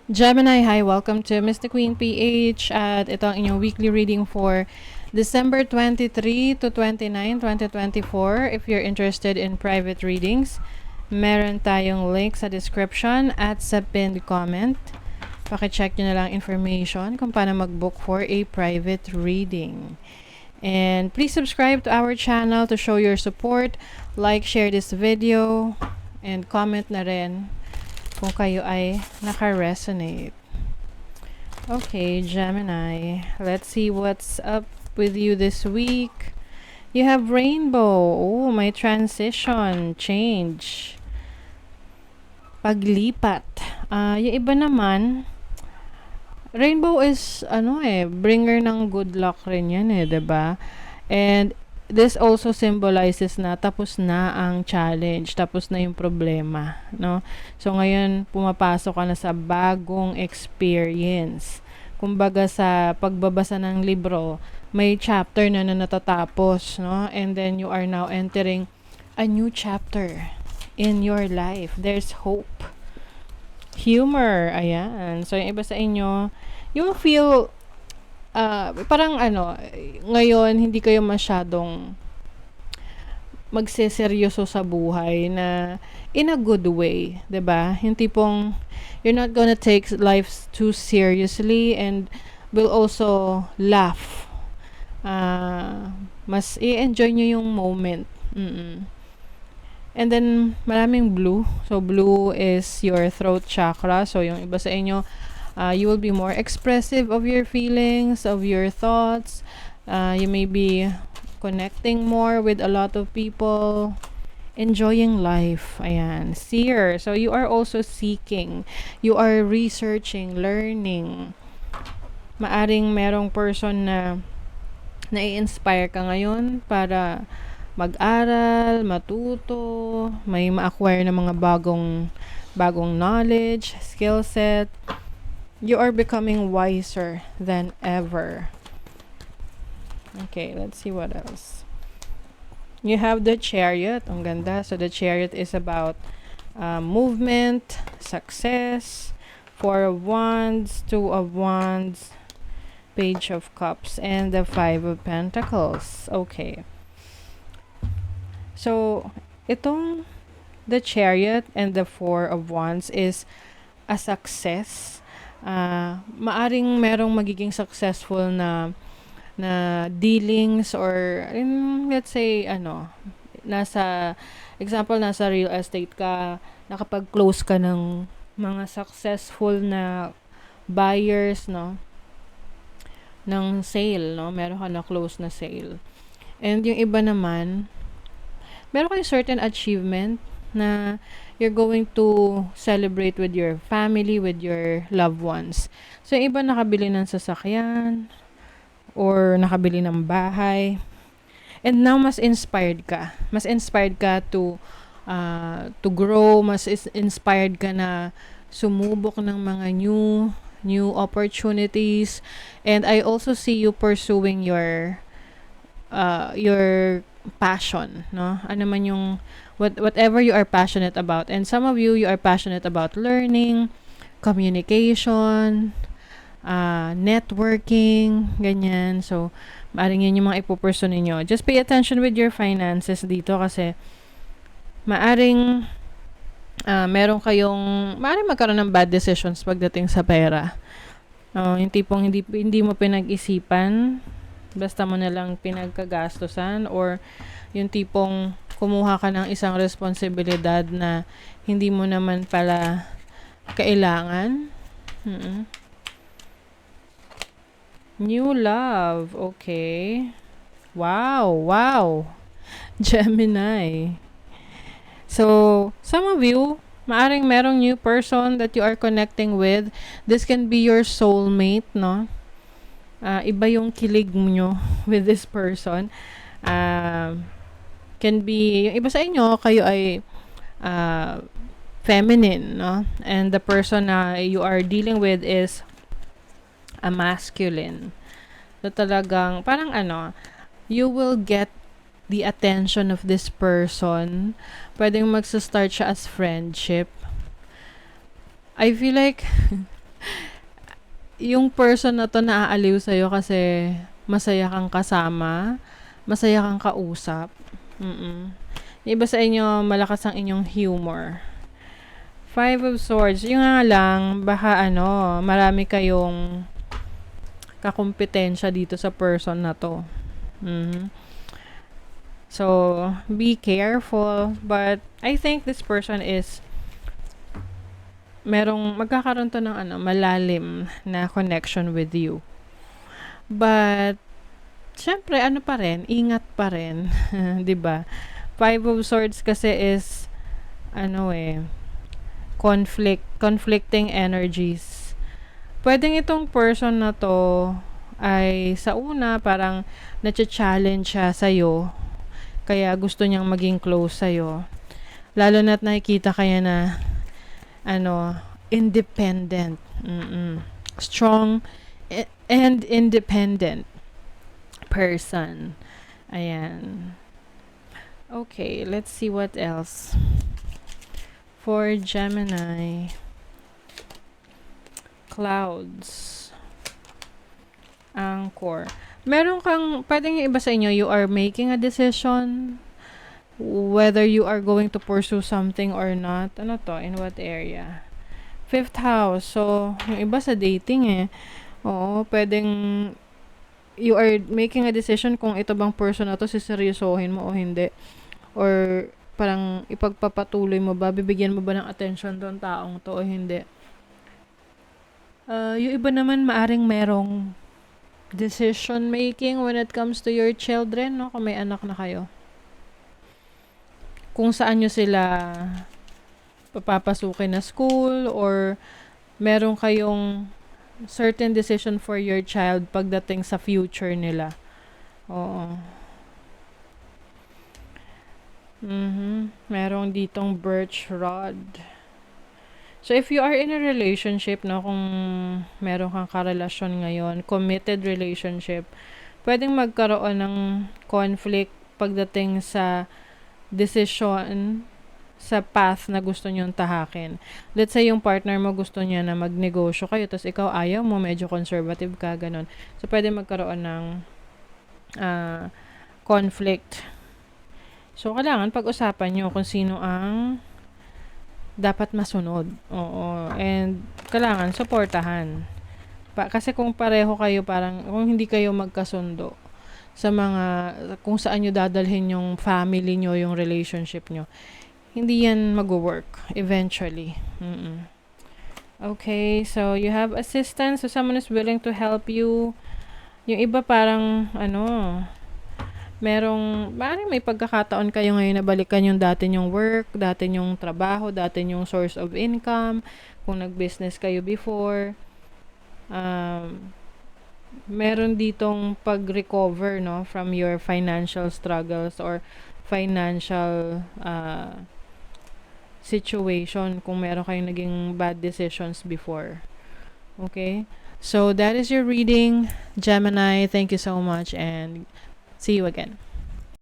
Gemini, hi, welcome to Mr. Queen PH at ito ang inyong weekly reading for December 23 to 29, 2024. If you're interested in private readings, meron tayong link sa description at sa pinned comment. Pakicheck nyo na lang information kung paano mag-book for a private reading. And please subscribe to our channel to show your support, like, share this video, and comment na rin kung kayo ay naka-resonate. Okay, Gemini. Let's see what's up with you this week. You have rainbow. Oh, may transition, change. Paglipat. Yung iba naman, rainbow is, bringer ng good luck rin yan 'di ba? And this also symbolizes na tapos na ang challenge, tapos na yung problema, no? So ngayon pumapasok ka na sa bagong experience. Kumbaga sa pagbabasa ng libro, may chapter na natatapos, no? And then you are now entering a new chapter in your life. There's hope. Humor, ayan. So yung iba sa inyo, you feel parang ngayon hindi kayo masyadong magseseryoso sa buhay na in a good way, 'di ba? Yung tipong you're not gonna take life too seriously and will also laugh. Mas i-enjoy nyo yung moment. And then maraming blue. So blue is your throat chakra. So yung iba sa inyo, you will be more expressive of your feelings, of your thoughts. You may be connecting more with a lot of people, enjoying life. Ayan, seer. So you are also seeking. You are researching, learning. Maaring merong person na nai-inspire ka ngayon para mag-aral, matuto, may ma-acquire ng mga bagong knowledge, skill set. You are becoming wiser than ever. Okay, let's see what else. You have the Chariot. Ang ganda. So the Chariot is about movement, success, Four of Wands, Two of Wands, Page of Cups, and the Five of Pentacles. Okay. So, itong the Chariot and the Four of Wands is a success. Maaring merong magiging successful na dealings or let's say nasa real estate ka, nakapag-close ka ng mga successful na buyers, no, ng sale, no, meron ka na close na sale. And yung iba naman, meron kayong certain achievement na you're going to celebrate with your family, with your loved ones. So, yung iba nakabili ng sasakyan or nakabili ng bahay. And now, mas inspired ka. Mas inspired ka to grow. Mas inspired ka na sumubok ng mga new opportunities. And I also see you pursuing your passion, no? Ano man yung whatever you are passionate about. And some of you are passionate about learning, communication, networking, ganyan. So, maaring yun yung mga ipupursue ninyo. Just pay attention with your finances dito kasi maaring maaring magkaroon ng bad decisions pagdating sa pera. Yung tipong hindi mo pinag-isipan, basta mo na lang pinagkagastusan, or yung tipong kumuha ka ng isang responsibilidad na hindi mo naman pala kailangan. New love. Okay. Wow. Gemini. So, some of you, maaring merong new person that you are connecting with. This can be your soulmate, no? Iba yung kilig nyo with this person. Can be, yung iba sa inyo, kayo ay feminine, no? And the person na you are dealing with is a masculine. So talagang, parang you will get the attention of this person. Pwedeng magsa-start siya as friendship. I feel like yung person na to naaaliw sa'yo kasi masaya kang kasama, masaya kang kausap. Yung iba sa inyo, malakas ang inyong humor. Five of Swords, yung nga lang, baka marami kayong kakumpetensya dito sa person na to. So, be careful. But, I think this person is magkakaroon to ng malalim na connection with you. But, syempre, pa rin, ingat pa rin. 'Di ba? Five of Swords kasi is, conflicting energies. Pwedeng itong person na to ay sa una parang na-challenge siya sa'yo. Kaya gusto niyang maging close sa'yo. Lalo na't nakikita kaya na independent. Strong and independent person. Ayan. Okay, let's see what else. For Gemini, clouds, anchor. Meron kang, pwedeng yung iba sa inyo, you are making a decision whether you are going to pursue something or not. Ano to? In what area? 5th house. So, yung iba sa dating Oo, pwedeng you are making a decision kung ito bang person na to siseryosohin mo o hindi. Or parang ipagpapatuloy mo ba, bibigyan mo ba ng attention doon taong to o hindi. Yung iba naman maaring merong decision making when it comes to your children, no? Kung may anak na kayo. Kung saan nyo sila papapasukin na school or meron kayong certain decision for your child pagdating sa future nila. Oo. Merong ditong birch rod. So, if you are in a relationship, no, kung meron kang karelasyon ngayon, committed relationship, pwedeng magkaroon ng conflict pagdating sa decision sa path na gusto nyong tahakin. Let's say yung partner mo gusto niya na magnegosyo kayo, tapos ikaw ayaw mo, medyo conservative ka, ganun. So, pwede magkaroon ng conflict. So, kailangan pag-usapan nyo kung sino ang dapat masunod. Oo. And, kailangan supportahan. Kasi kung pareho kayo, parang, kung hindi kayo magkasundo sa kung saan nyo dadalhin yung family nyo, yung relationship nyo, hindi yan mag-work eventually. Okay, so you have assistance. So, someone is willing to help you. Yung iba parang, maaaring may pagkakataon kayo ngayon na balikan yung dati nyong work, dati nyong trabaho, dati nyong source of income, kung nag-business kayo before. Meron ditong pag-recover, no, from your financial struggles or financial situation kung meron kayong naging bad decisions before. Okay? So, that is your reading, Gemini. Thank you so much and see you again.